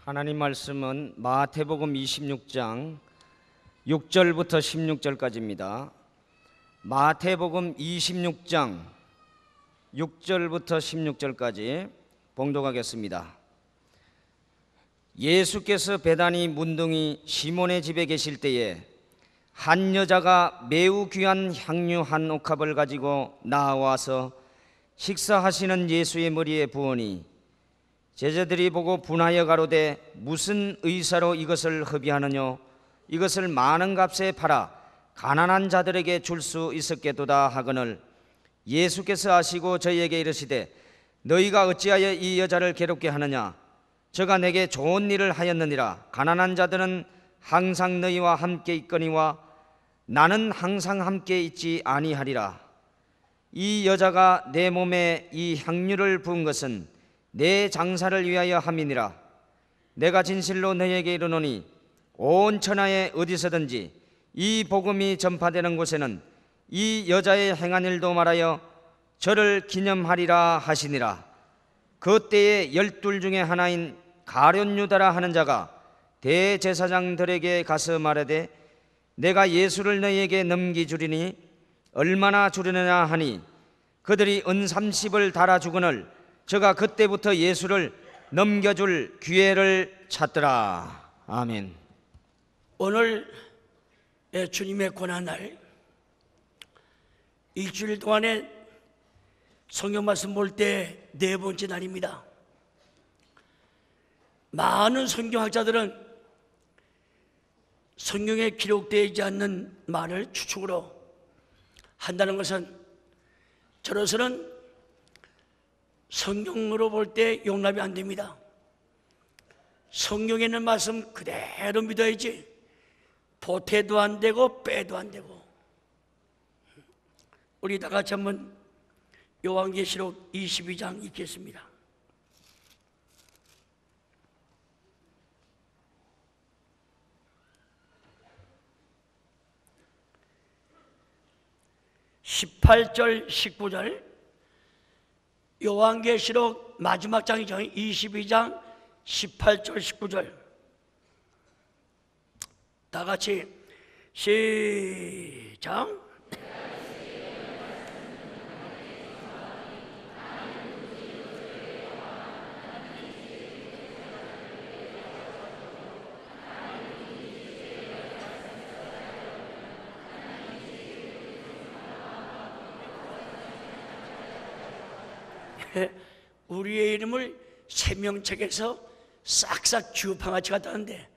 하나님 말씀은 마태복음 26장 6절부터 16절까지입니다. 마태복음 26장 6절부터 16절까지 봉독하겠습니다. 예수께서 베다니 문둥이 시몬의 집에 계실 때에 한 여자가 매우 귀한 향유 한 옥합을 가지고 나와서 식사하시는 예수의 머리에 부으니 제자들이 보고 분하여 가로되 무슨 의사로 이것을 허비하느뇨? 이것을 많은 값에 팔아 가난한 자들에게 줄 수 있었겠도다 하거늘 예수께서 아시고 저희에게 이르시되 너희가 어찌하여 이 여자를 괴롭게 하느냐? 저가 내게 좋은 일을 하였느니라. 가난한 자들은 항상 너희와 함께 있거니와 나는 항상 함께 있지 아니하리라. 이 여자가 내 몸에 이 향유를 부은 것은 내 장사를 위하여 함이니라. 내가 진실로 너희에게 이르노니 온 천하에 어디서든지 이 복음이 전파되는 곳에는 이 여자의 행한 일도 말하여 저를 기념하리라 하시니라. 그 때에 12 중에 하나인 가룟 유다라 하는 자가 대제사장들에게 가서 말하되 내가 예수를 너희에게 넘기주리니 얼마나 주려느냐 하니 그들이 은 30을 달아주거늘 저가 그때부터 예수를 넘겨줄 기회를 찾더라. 아멘. 오늘 주님의 고난날 일주일 동안에 성경 말씀 볼 때 네 번째 날입니다. 많은 성경학자들은 성경에 기록되지 않는 말을 추측으로 한다는 것은 저로서는 성경으로 볼 때 용납이 안 됩니다. 성경에 있는 말씀 그대로 믿어야지 보태도 안 되고 빼도 안 되고. 우리 다 같이 한번 요한계시록 22장 읽겠습니다. (18절) (19절) 요한계시록 마지막 장이죠. 22장 18절 19절 다 같이 시작. 우리의 이름을 생명책에서 싹싹 지우팡아치 갔다는데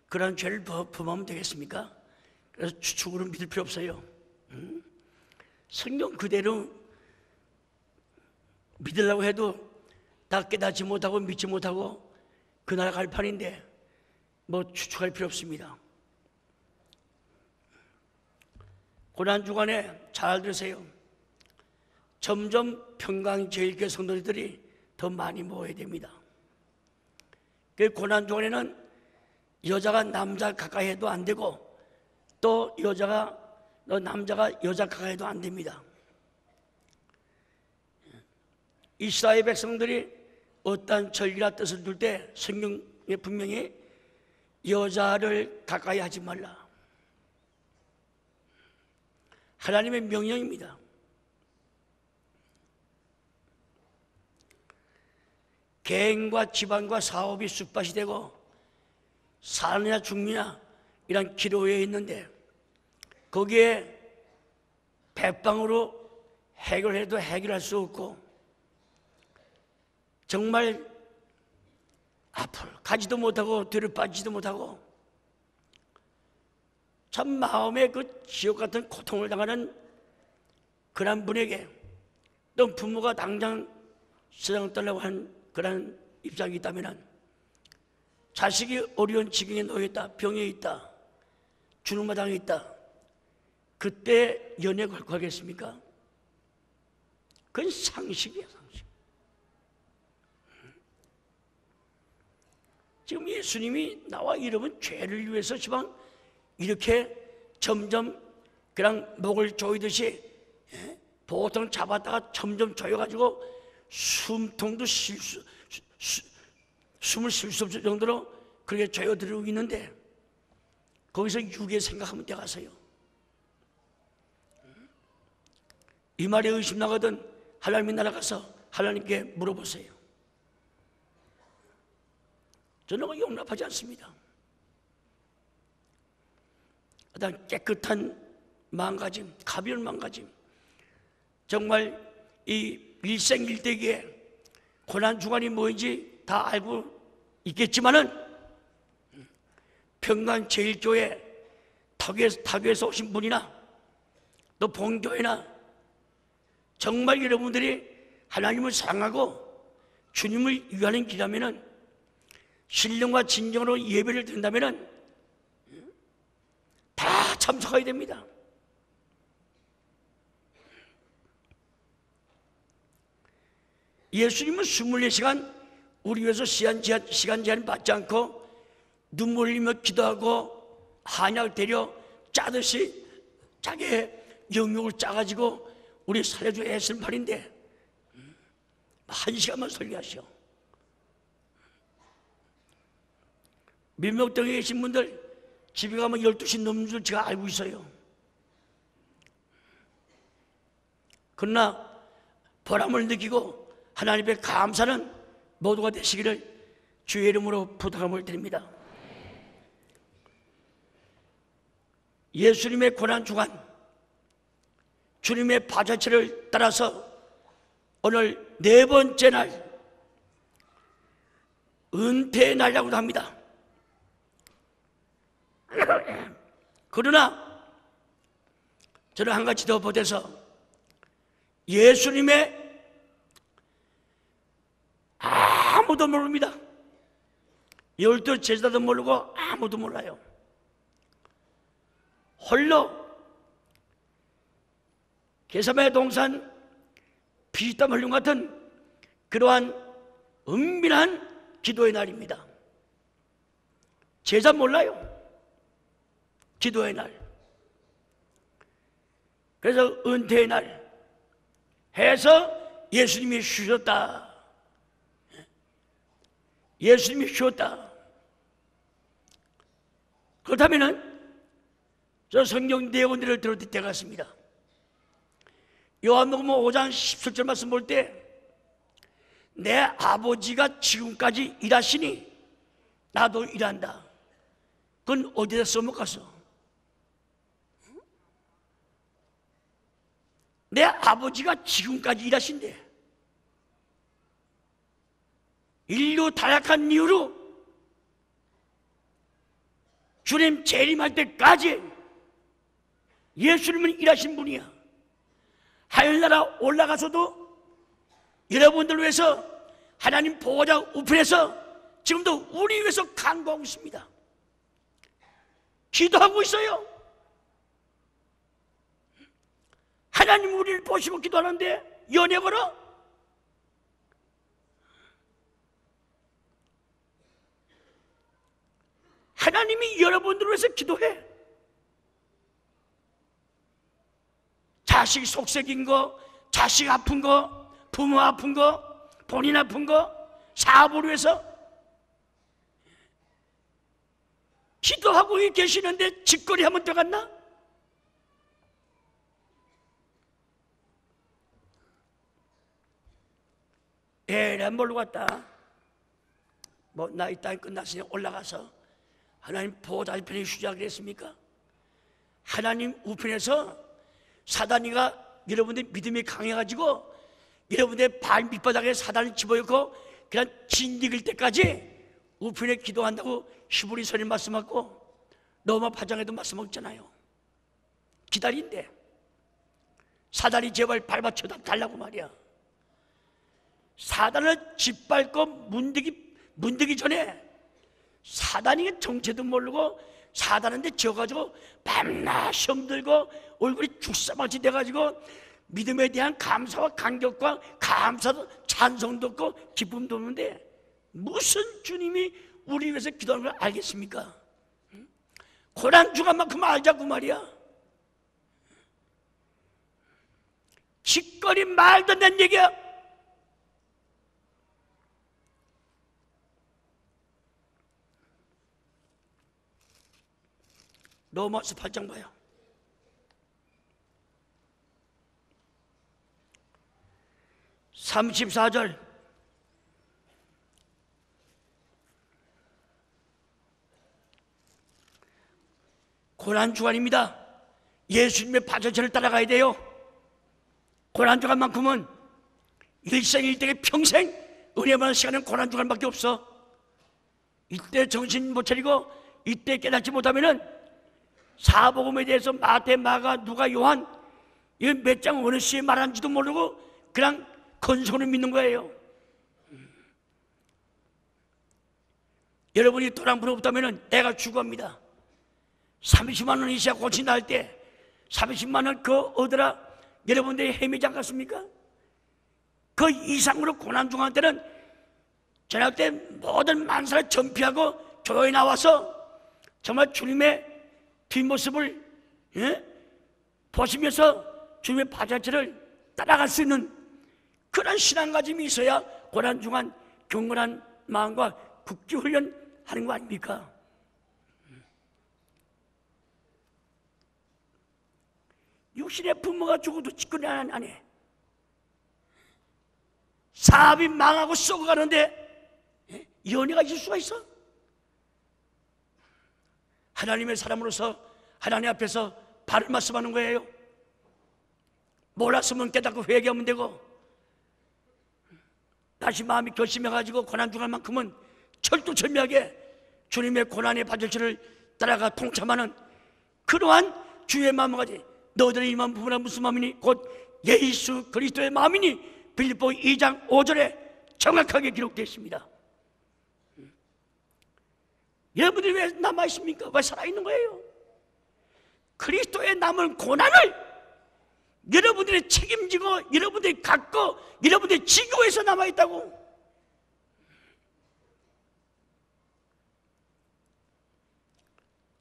그런 죄를 범하면 되겠습니까? 그래서 추측으로 믿을 필요 없어요. 성경 그대로 믿으려고 해도 다 깨닫지 못하고 믿지 못하고 그날 갈 판인데 뭐 추측할 필요 없습니다. 고난주간에 잘 들으세요. 점점 평강제일교회 성도들이 더 많이 모여야 됩니다. 그 고난주간에는 여자가 남자 가까이 해도 안 되고 또 남자가 여자 가까이 해도 안 됩니다. 이스라엘 백성들이 어떠한 절기나 뜻을 둘 때 성경에 분명히 여자를 가까이 하지 말라. 하나님의 명령입니다. 개인과 집안과 사업이 쑥밭이 되고 사느냐 죽느냐 이런 기로에 있는데 거기에 백방으로 해결해도 해결할 수 없고 정말 앞을 가지도 못하고 뒤를 빠지지도 못하고 참 마음에 그 지옥 같은 고통을 당하는 그런 분에게 또 부모가 당장 세상을 떠나고 한 그런 입장이 있다면 자식이 어려운 지경에 놓여 있다, 병에 있다, 주눅마당에 있다. 그때 연애 걸겠습니까? 그건 상식이야, 상식. 지금 예수님이 나와 여러분 죄를 위해서 지방 이렇게 점점 그냥 목을 조이듯이 보통 잡았다가 점점 조여가지고 숨통도 숨을 쉴 수 없을 정도로 그렇게 조여들고 있는데 거기서 유괴 생각하면 돼가서요. 이 말에 의심 나거든 하나님의 나라 가서 하나님께 물어보세요. 저는 그거 용납하지 않습니다. 어떤 깨끗한 마음가짐, 가벼운 마음가짐, 정말 이 일생일대기에 고난주간이 뭐인지 다 알고 있겠지만은 평강제일교회 타교에서 오신 분이나 또 본교회나 정말 여러분들이 하나님을 사랑하고 주님을 위하는 길이라면은 신령과 진정으로 예배를 드린다면은 다 참석해야 됩니다. 예수님은 24시간 우리 위해서 시간 제한 받지 않고 눈물 흘리며 기도하고 한약 데려 짜듯이 자기의 영역을 짜가지고 우리 살려줘야 했을 말인데 1시간만 설교하시오. 민목동에 계신 분들 집에 가면 12시 넘는 줄 제가 알고 있어요. 그러나 보람을 느끼고 하나님의 감사는 모두가 되시기를 주의 이름으로 부탁함을 드립니다. 예수님의 고난주간 주님의 바자체를 따라서 오늘 4번째 날 은퇴의 날이라고도 합니다. 그러나 저는 한 가지 더 보태서 예수님의 아무도 모릅니다. 12 제자도 모르고 아무도 몰라요. 홀로 게세마네 동산 피땀 흘림 같은 그러한 은밀한 기도의 날입니다. 제자 몰라요. 기도의 날. 그래서 은퇴의 날 해서 예수님이 쉬셨다. 예수님이 쉬었다. 그렇다면은 저 성경 내용들을 들을 때 같습니다. 요한복음 5장 17절 말씀 볼 때 내 아버지가 지금까지 일하시니 나도 일한다. 그건 어디다 써먹었어? 내 아버지가 지금까지 일하신대. 인류 타락한 이후로 주님 재림할 때까지 예수님은 일하신 분이야. 하늘나라 올라가서도 여러분들 위해서 하나님 보호자 우편에서 지금도 우리 위해서 간구하고 있습니다. 기도하고 있어요. 하나님 우리를 보시고 기도하는데 연애 걸어? 하나님이 여러분들을 위해서 기도해. 자식 속색인 거, 자식 아픈 거, 부모 아픈 거, 본인 아픈 거, 사업을 위해서 기도하고 계시는데 짓거리 하면 되겠나? 난 뭘로 갔다. 뭐 나이 땅이 끝났으니 올라가서 하나님 보호자 편에 쉬자 그랬습니까? 하나님 우편에서 사단이가 여러분들 믿음이 강해가지고 여러분들의 발 밑바닥에 사단을 집어넣고 그냥 진익을 때까지 우편에 기도한다고 히브리서에 말씀하고 로마 8장에도 말씀하잖아요. 기다린대. 사단이 제발 밟아쳐 달라고 말이야. 사단을 짓밟고 문드기 전에 사단이 정체도 모르고 사단한테 져가지고 밤낮 시험 들고 얼굴이 죽사방치 돼가지고 믿음에 대한 감사와 감격과 감사도 찬송도 없고 기쁨도 없는데 무슨 주님이 우리 위해서 기도하는 걸 알겠습니까? 고난주간만큼 알자고 말이야. 짓거리 말도 안 되는 얘기야. 로마서 8장 봐요. 34절. 고난주간입니다. 예수님의 바저처를 따라가야 돼요. 고난주간만큼은 일생일대의 평생 은혜 받는 시간은 고난주간밖에 없어. 이때 정신 못 차리고 이때 깨닫지 못하면은 사복음에 대해서 마태, 마가, 누가, 요한 이 몇 장 어느 시에 말하는지도 모르고 그냥 건성으로 믿는 거예요. 여러분이 돈 한 푼 없다면은 애가 죽어갑니다. 30만 원 이상 고치 날 때 30만 원 그 얻으라 여러분들이 헤매지 않겠습니까? 그 이상으로 고난중한 때는 저녁 때 모든 만사를 전피하고 교회에 나와서 정말 주님의 뒷모습을 보시면서 주님의 바자체를 따라갈 수 있는 그런 신앙가짐이 있어야 고난중한 경건한 마음과 국기훈련 하는 거 아닙니까? 육신의 부모가 죽어도 직권이 안 해. 사업이 망하고 썩어가는데 연애가 있을 수가 있어? 하나님의 사람으로서 하나님 앞에서 발을 말씀하는 거예요. 몰랐으면 깨닫고 회개하면 되고, 다시 마음이 결심해가지고 고난중할 만큼은 철두철미하게 주님의 고난의 바절치를 따라가 통참하는 그러한 주의 마음을 가지. 너희들의 이 마음 부부나 무슨 마음이니 곧 예수 그리스도의 마음이니 빌립보 2장 5절에 정확하게 기록되어 있습니다. 여러분들이 왜 남아있습니까? 왜 살아있는 거예요? 그리스도의 남은 고난을 여러분들이 책임지고 여러분들이 갖고 여러분들이 지기 위해서 남아있다고.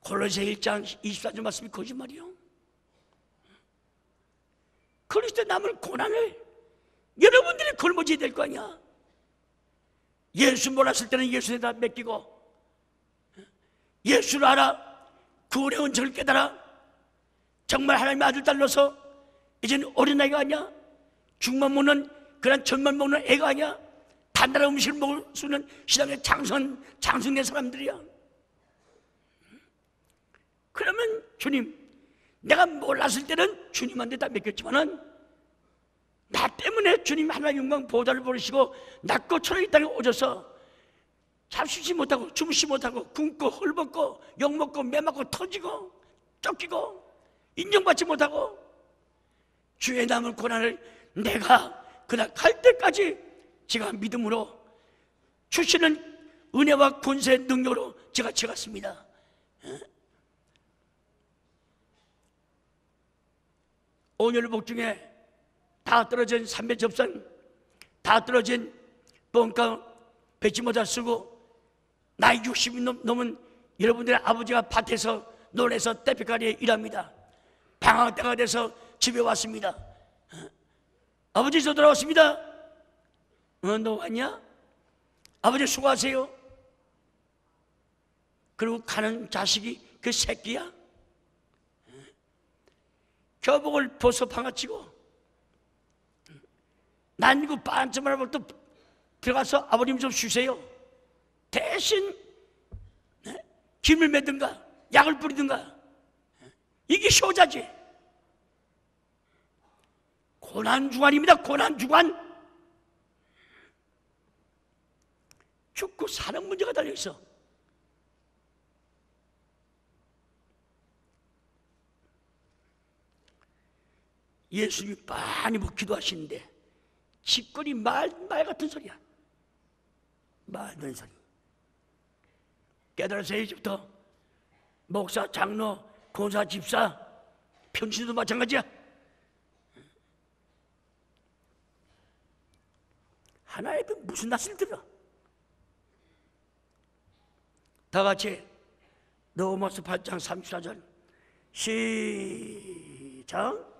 골로새 1장 24절 말씀이 거짓말이요. 그리스도의 남은 고난을 여러분들이 걸머져야 될 거 아니야. 예수 몰랐을 때는 예수에다 맡기고, 예수를 알아 구원의 은총을 깨달아 정말 하나님의 아들 딸로서 이제는 어린아이가 아니야. 죽만 먹는 그런 젖만 먹는 애가 아니야. 단단한 음식을 먹을 수 있는 신앙의 장성된 사람들이야. 그러면 주님, 내가 몰랐을 때는 주님한테 다 맡겼지만은 나 때문에 주님 하나님 영광 보좌를 버리시고 낙고처럼 이 땅에 오셔서 잡수지 못하고 주무시 못하고 굶고 헐벗고 욕먹고 매맞고 터지고 쫓기고 인정받지 못하고 주의 남은 고난을 내가 그날 갈 때까지 제가 믿음으로 주시는 은혜와 권세의 능력으로 제가 채갔습니다. 온열복 중에 다 떨어진 삼배 접산, 다 떨어진 뻥깡 뱉지 못할 쓰고 나이 60이 넘은 여러분들의 아버지가 밭에서 논에서 떼피가리에 일합니다. 방학 때가 돼서 집에 왔습니다. 아버지 저 돌아왔습니다. 너 왔냐? 아버지 수고하세요. 그리고 가는 자식이 그 새끼야? 교복을 벗어 방아치고 난이고 반쯤을 하고 또 들어가서 아버님 좀 쉬세요. 대신 김을 매든가 약을 뿌리든가. 이게 효자지. 고난주간입니다. 고난주간. 죽고 사는 문제가 달려있어. 예수님이 많이 뭐 기도하시는데 집거리 말 같은 소리야. 말 같은 소리. 깨달아서 이제부터 목사, 장로, 권사, 집사, 평신도 마찬가지야. 하나의 그 무슨 낯을 들어. 다 같이 로마서 8장 34절 시작.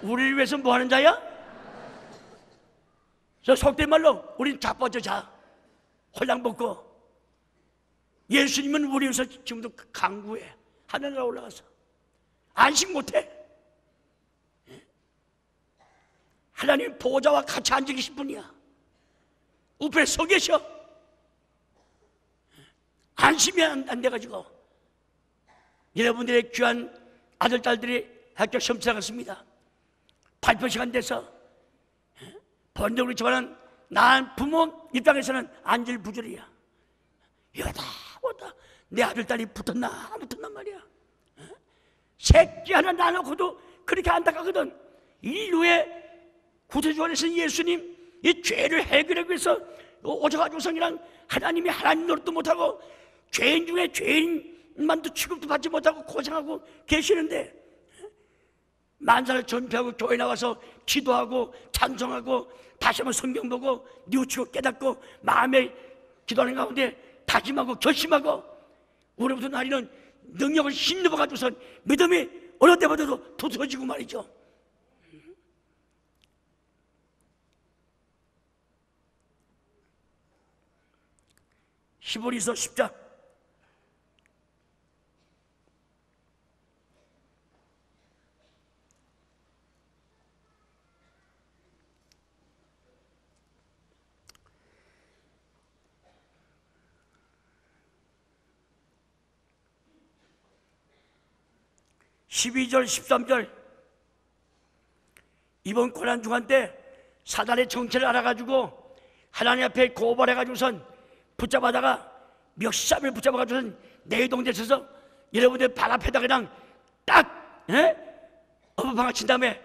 우리를 위해서 뭐 하는 자야? 저 속된 말로 우린 자빠져 자. 홀랑 벗고. 예수님은 우리 위해서 지금도 강구해. 하늘에 올라가서 안심 못해. 하나님 보좌와 같이 앉아 계신 분이야. 우편에 서 계셔. 안심이 안 돼가지고 여러분들의 귀한 아들, 딸들이 학교 시험 지나갔습니다. 발표 시간 돼서 번쩍 있지만은 난 부모 입장에서는 안절부절이야. 이거다 뭐다 내 아들, 딸이 붙었나 안 붙었나 말이야. 새끼 하나 나놓고도 그렇게 안타깝거든. 인류의 구세주 안에서 예수님 이 죄를 해결하기 위해서 오셔가지고서 그냥 하나님이 하나님 노릇도 못하고 죄인 중에 죄인만도 취급도 받지 못하고 고생하고 계시는데 만사를 전폐하고 교회 나와서 기도하고 찬송하고 다시 한번 성경 보고 뉘우치고 깨닫고 마음에 기도하는 가운데 다짐하고 결심하고 우리부터 나리는 능력을 힘입어가지고서 믿음이 어느 때보다도 도서지고 말이죠. 히브리서 10장 12절 13절 이번 고난주간 때 사단의 정체를 알아가지고 하나님 앞에 고발해가지고선 붙잡아다가 멱살을 붙잡아가지고선 내동대쳐서 여러분들 발 앞에다 그냥 딱 어부방아 친 다음에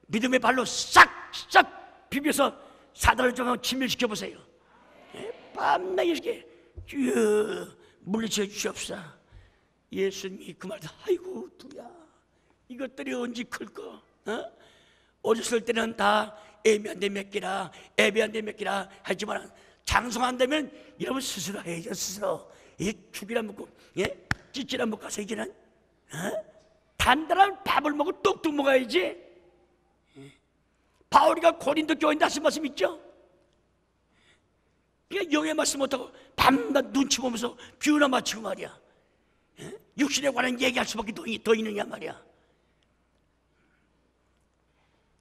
믿음의 발로 싹싹 비벼서 사단을 좀 진멸시켜보세요. 밤낮 이렇게 물리쳐 주시옵소서. 예수님이 그 말도 아이고 두야 이것들이 언제 클까? 어렸을 때는 다 애미한테 맡기라 애비한테 맡기라 하지만 장성한다면 여러분 스스로 해야죠. 스스로 죽이라 먹고 찌찌라 먹고 가서 이제는 단단한 밥을 먹고 뚝뚝 먹어야지. 바울이가 고린도 교회 나선 말씀 있죠? 그냥 영의 말씀 못하고 밤낮 눈치 보면서 비유나 맞추고 말이야. 육신에 관한 얘기할 수밖에 더 있느냐 말이야.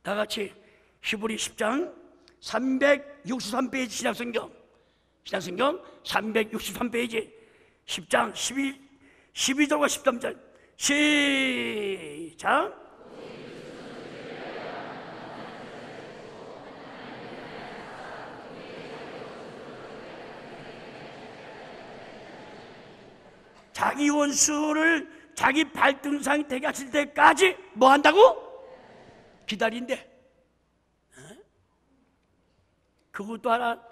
다 같이 히브리 10장 363페이지 신약성경 363페이지 10장 12절과 13절 시작. 자기 원수를 자기 발등상 되게 하실 때까지 뭐 한다고? 기다린대. 그것도 하나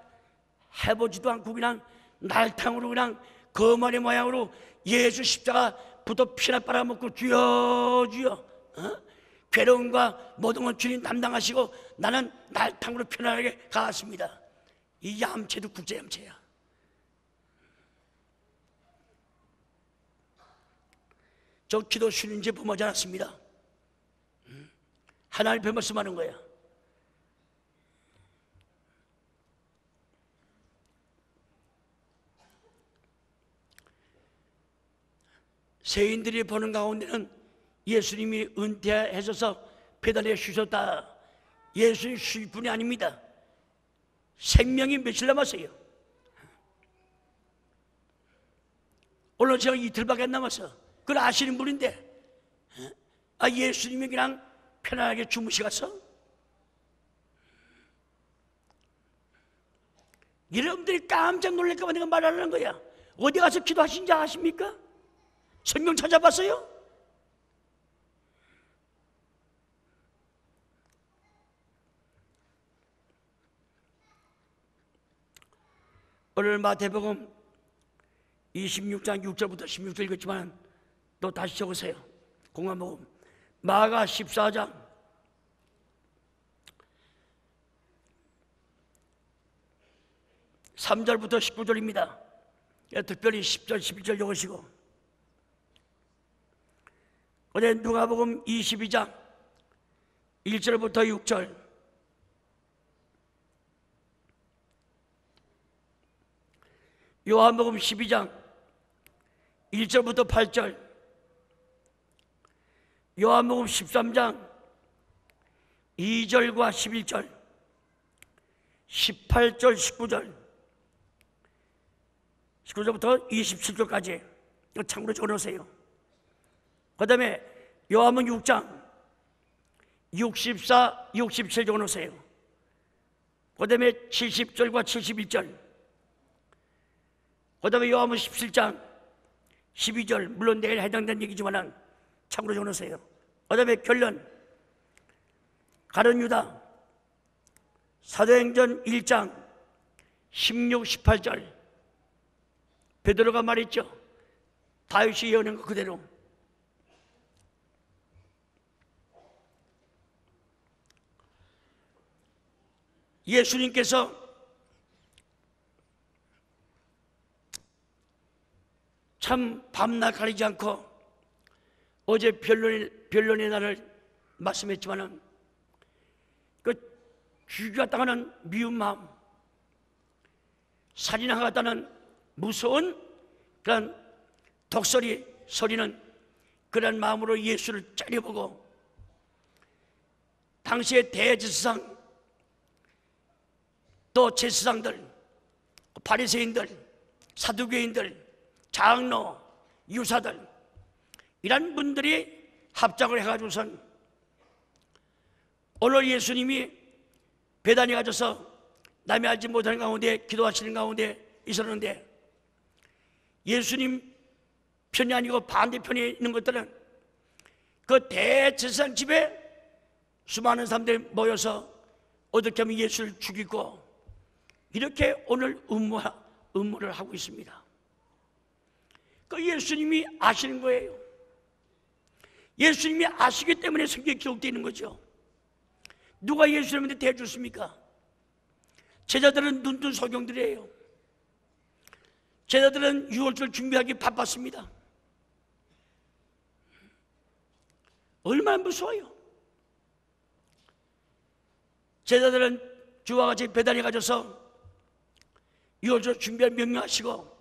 해보지도 않고 그냥 날탕으로 그냥 거머리 모양으로 예수 십자가 부터 피나 빨아먹고 주여 주여 괴로움과 모든 걸 주님 담당하시고 나는 날탕으로 편안하게 가왔습니다. 이 얌체도 국제 얌체야. 저 기도 쉬는지 범하지 않았습니다. 하나님의 말씀하는 거야. 세인들이 보는 가운데는 예수님이 은퇴하셔서 배단에 쉬셨다. 예수님 쉴 분이 아닙니다. 생명이 며칠 남았어요. 오늘 제가 이틀밖에 안 남았어. 그걸 아시는 분인데 예수님이 그냥 편안하게 주무시갔어? 여러분들이 깜짝 놀랄까 봐 내가 말하는 거야. 어디 가서 기도하신지 아십니까? 성경 찾아봤어요? 오늘 마태복음 26장 6절부터 16절 읽었지만 또 다시 적으세요. 공화복음 마가 14장 3절부터 19절입니다. 특별히 10절 11절 적으시고 어제 누가복음 22장 1절부터 6절 요한복음 12장 1절부터 8절, 요한복음 13장 2절과 11절, 18절, 19절부터 27절까지 참고로 적어놓으세요. 그 다음에 요한복음 6장 64, 67 적어놓으세요. 그 다음에 70절과 71절, 그 다음에 요한복음 17장 12절, 물론 내일 해당되는 얘기지만 참고로 적어놓으세요. 그 다음에 결론, 가룟 유다, 사도행전 1장 16, 18절, 베드로가 말했죠. 다윗이 예언한 것 그대로. 예수님께서 참 밤낮 가리지 않고 어제 변론의 날을 말씀했지만은 그 죽였다가는 미운 마음, 살인하겠다는 무서운 그런 독소리는 그런 마음으로 예수를 째려보고 당시의 대제사장 또 제사장들, 바리새인들, 사두개인들, 장로, 유사들 이런 분들이 합작을 해가지고선 오늘 예수님이 베다니 가셔서 남이 알지 못하는 가운데 기도하시는 가운데 있었는데 예수님 편이 아니고 반대편에 있는 것들은 그 대제사장 집에 수많은 사람들이 모여서 어떻게 하면 예수를 죽이고 이렇게 오늘 음모를 하고 있습니다. 그 예수님이 아시는 거예요. 예수님이 아시기 때문에 성경에 기록되어 있는 거죠. 누가 예수님한테 대해줬습니까? 제자들은 눈뜬 소경들이에요. 제자들은 유월절 준비하기 바빴습니다. 얼마나 무서워요. 제자들은 주와 같이 베다니 가셔서 유월절 준비할 명령하시고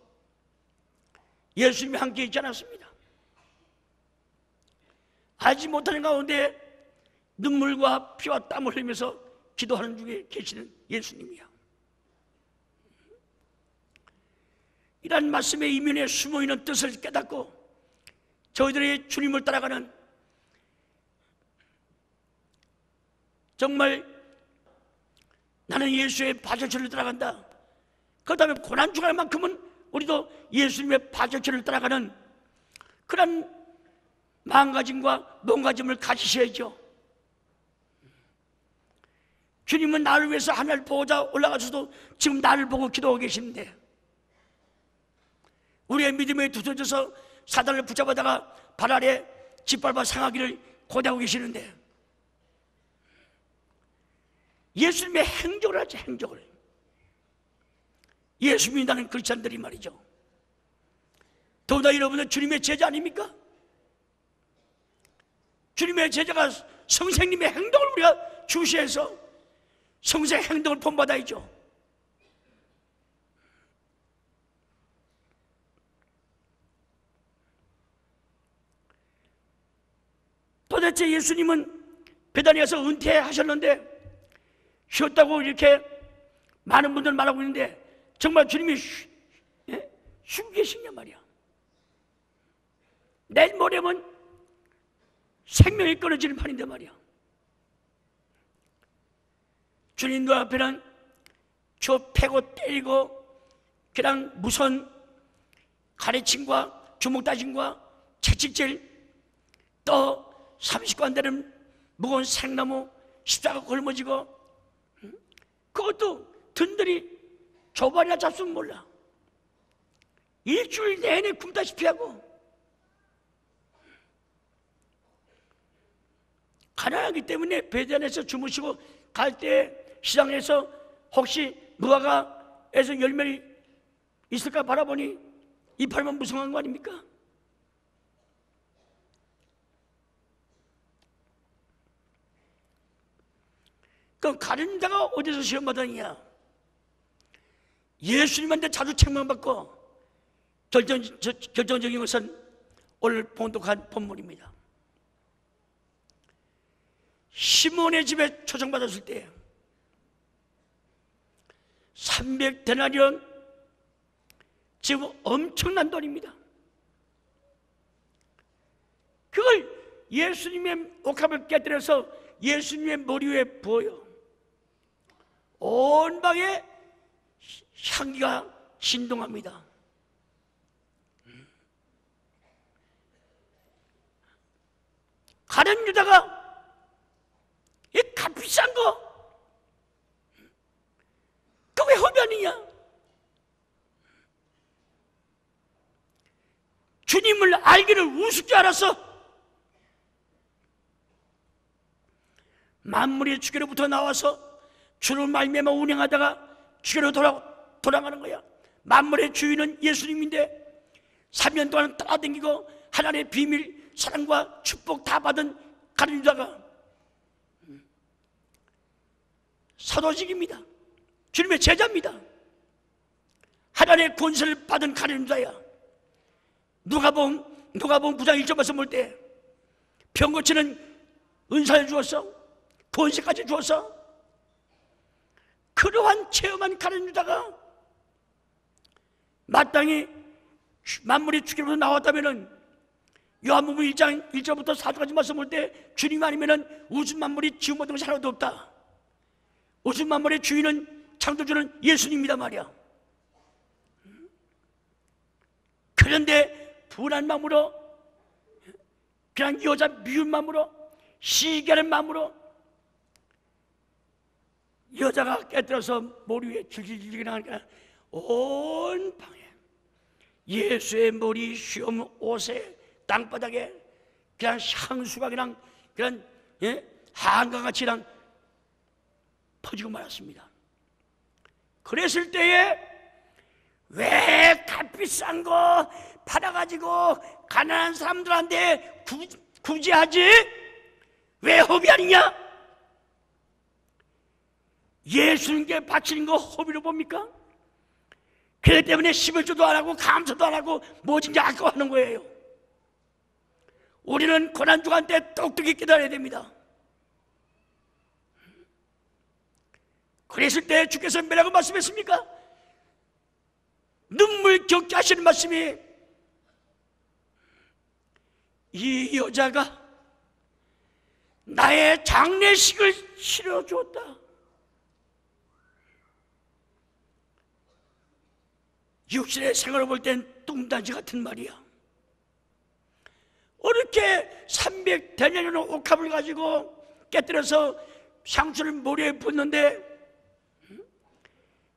예수님이 함께 있지 않았습니다. 알지 못하는 가운데 눈물과 피와 땀을 흘리면서 기도하는 중에 계시는 예수님이야. 이런 말씀의 이면에 숨어있는 뜻을 깨닫고 저희들이 주님을 따라가는 정말 나는 예수의 바저처를 따라간다. 그 다음에 고난주간만큼은 우리도 예수님의 바저처를 따라가는 그런 마음가짐과 몸가짐을 가지셔야죠. 주님은 나를 위해서 하늘 보호자 올라가셔도 지금 나를 보고 기도하고 계시는데 우리의 믿음에 두드러져서 사단을 붙잡아다가 발 아래 짓밟아 상하기를 고대하고 계시는데 예수님의 행적을 하죠. 행적을. 예수 믿는다는 크리스찬들이 말이죠. 더구나 여러분은 주님의 제자 아닙니까? 주님의 제자가 성생님의 행동을 우리가 주시해서 성생 행동을 본받아야죠. 도대체 예수님은 베다니아에서 은퇴하셨는데 쉬었다고 이렇게 많은 분들 말하고 있는데 정말 주님이 쉬고 계시냐 말이야. 내일 모레면 생명이 끊어지는 판인데 말이야. 주님 눈앞에는 저 패고 때리고 그냥 무선 가래침과 주먹다짐과 채찍질 또 30관 되는 무거운 생나무 십자가 걸머지고 그것도 든들이 조발이나 잡수면 몰라. 일주일 내내 굶다시피 하고 가난하기 때문에 베드안에서 주무시고 갈 때 시장에서 혹시 무화과에서 열매를 있을까 바라보니 이파리만 무성한 거 아닙니까? 그럼 가룟 자가 어디서 시험 받았냐? 예수님한테 자주 책망받고 결정적인 것은 오늘 봉독한 본문입니다. 시몬의 집에 초청받았을 때 300데나리온, 지금 엄청난 돈입니다. 그걸 예수님의 옥합을 깨뜨려서 예수님의 머리 위에 부어요. 온 방에 향기가 진동합니다. 가룟 유다가 이 값비싼 거 그게 흡연이냐? 주님을 알기를 우습게 알아서 만물의 주께로부터 나와서 주를 말미암아 운행하다가 주께로 돌아가는 거야. 만물의 주인은 예수님인데 3년 동안 따라다니고 하나님의 비밀, 사랑과 축복 다 받은 가룟 유다가 사도직입니다. 주님의 제자입니다. 하나님의 권세를 받은 가룟 유다야. 누가복음 9장 1절 말씀 볼 때 병 고치는 은사를 주었어, 권세까지 주었어. 그러한 체험한 가룟 유다가 마땅히 만물의 주께로부터 나왔다면은 요한복음 1장 1절부터 4절까지 말씀 볼 때 주님 아니면은 우주 만물이 지음 모든 것이 하나도 없다. 우주 만물의 주인은 창조주는 예수님이다 말이야. 그런데 분한 마음으로, 그냥 여자 미운 마음으로, 시기하는 마음으로 여자가 깨뜨려서 머리 위에 질질질 나가니까 온 방에 예수의 머리, 시험, 옷에, 땅바닥에 그냥 향수가 그냥 한강같이 그냥 퍼지고 말았습니다. 그랬을 때에 왜 값비싼 거 팔아가지고 가난한 사람들한테 굳이 하지? 왜 허비 아니냐? 예수님께 바치는 거 허비로 봅니까? 그렇기 때문에 11조도 안 하고 감사도 안 하고 뭐든지 아까워하는 거예요. 우리는 고난주간 때 똑똑히 기다려야 됩니다. 그랬을 때 주께서 뭐라고 말씀했습니까? 눈물 겪게 하시는 말씀이, 이 여자가 나의 장례식을 치러주었다. 육신의 생활을 볼 땐 뚱딴지 같은 말이야. 어떻게 300데나리온 옥합을 가지고 깨뜨려서 상추를 머리에 붓는데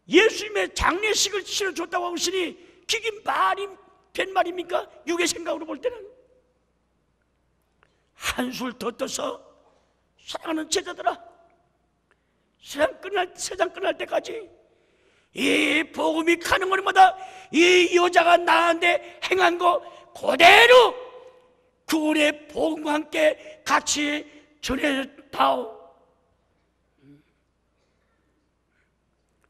예수님의 장례식을 치러줬다고 하시니 그게 말이 된 말입니까? 육의 생각으로 볼 때는. 한술 더 떠서 사랑하는 제자들아, 세상 끝날 때까지 이 복음이 가는 곳마다 이 여자가 나한테 행한 거 그대로 구원의 복음과 함께 같이 전해다오.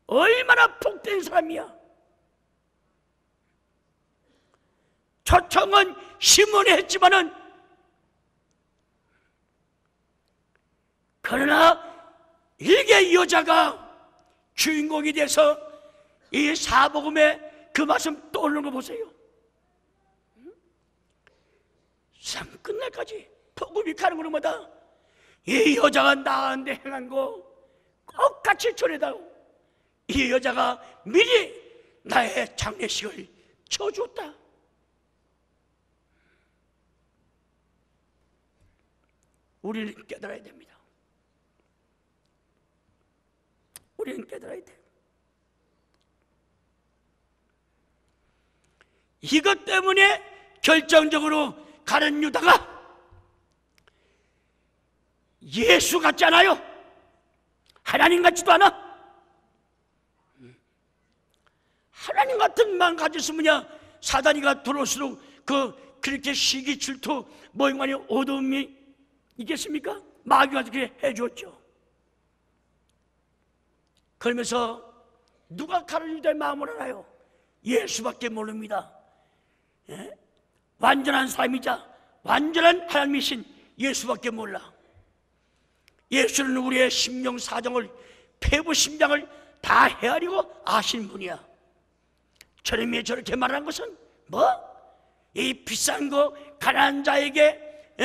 얼마나 복된 사람이야. 초청은 시몬이 했지만은, 그러나 이게 여자가 주인공이 돼서 이 사복음에 그 말씀 떠오르는 거 보세요. 상 끝날까지 복음이 가는 곳마다 이 여자가 나한테 행한 거 꼭 같이 전해다오. 이 여자가 미리 나의 장례식을 쳐줬다. 우리는 깨달아야 됩니다. 우리는 깨달아야 돼요. 이것 때문에 결정적으로 가룟 유다가 예수 같지 않아요. 하나님 같지도 않아. 하나님 같은 마음 가졌으면야 사단이가 들어올수록 그렇게 시기 질투 모임만이 어두움이 있겠습니까? 마귀가 그렇게 해줬죠. 그러면서 누가 가룟 유다의 마음을 알아요? 예수밖에 모릅니다. 완전한 사람이자 완전한 하나님이신 예수밖에 몰라. 예수는 우리의 심령 사정을, 폐부 심장을 다 헤아리고 아신 분이야. 저놈이 저렇게 말하는 것은 이 비싼 거 가난한 자에게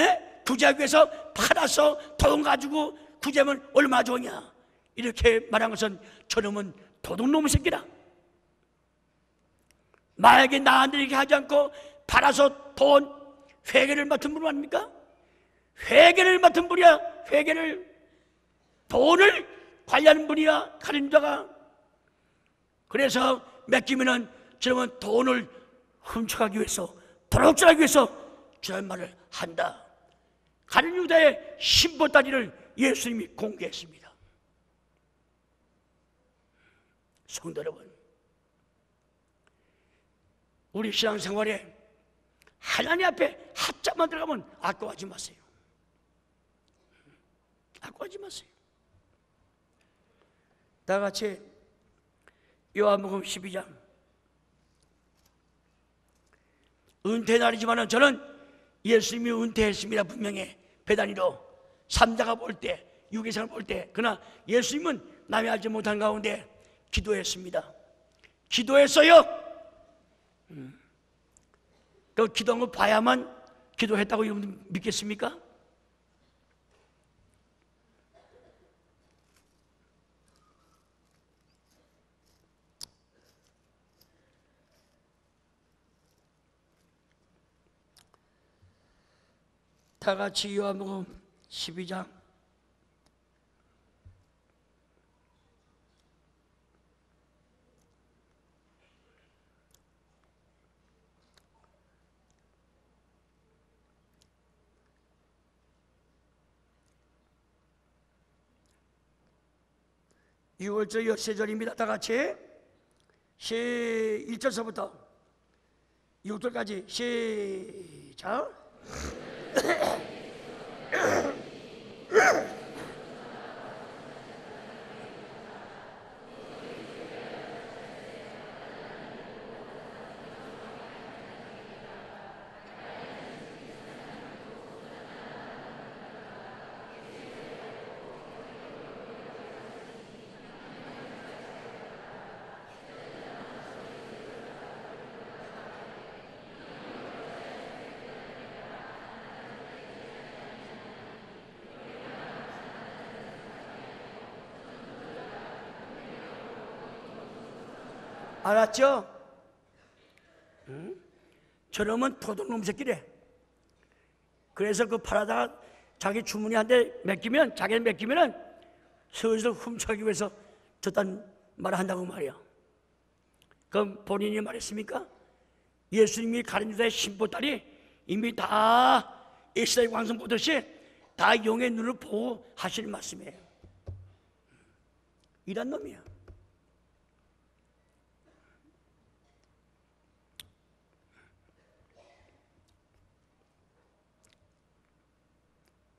구제하기 위해서 팔아서 돈 가지고 구제하면 얼마 좋냐, 이렇게 말한 것은 저놈은 도둑놈의 새끼다. 만약에 나한테 이렇게 하지 않고 팔아서 돈, 회개를 맡은 분은 아닙니까? 회개를 맡은 분이야. 회개를, 돈을 관리하는 분이야, 가진 자가. 그래서 맡기면은 저놈은 돈을 훔쳐가기 위해서, 도둑질하기 위해서 저런 말을 한다. 가룟 유다의 신보다리를 예수님이 공개했습니다. 성도 여러분, 우리 신앙생활에 하나님 앞에 한자만 들어가면 아까워하지 마세요. 아까워하지 마세요. 다 같이 요한복음 12장. 은퇴 날이지만 저는 예수님이 은퇴했습니다. 분명히 배단위로 삼자가 볼 때, 유기상을 볼 때. 그러나 예수님은 남이 알지 못한 가운데 기도했습니다. 기도했어요. 그 기도한 거 봐야만 기도했다고 여러분 믿겠습니까? 다 같이 요한복음 12장. 유월절 엿새절입니다. 다 같이 1절서부터 6절까지 시작. 알았죠? 저놈은 도둑놈 새끼래. 그래서 그 팔아다가 자기 주머니한테 맡기면, 자기는 맡기면은 슬슬 훔쳐가기 위해서 저딴 말을 한다고 말이야. 그럼 본인이 말했습니까? 예수님이 가룟 유다의 신보딸이 이미 다 이스라엘 왕성 보듯이 다 용의 눈을 보고 하실 말씀이에요. 이란 놈이야.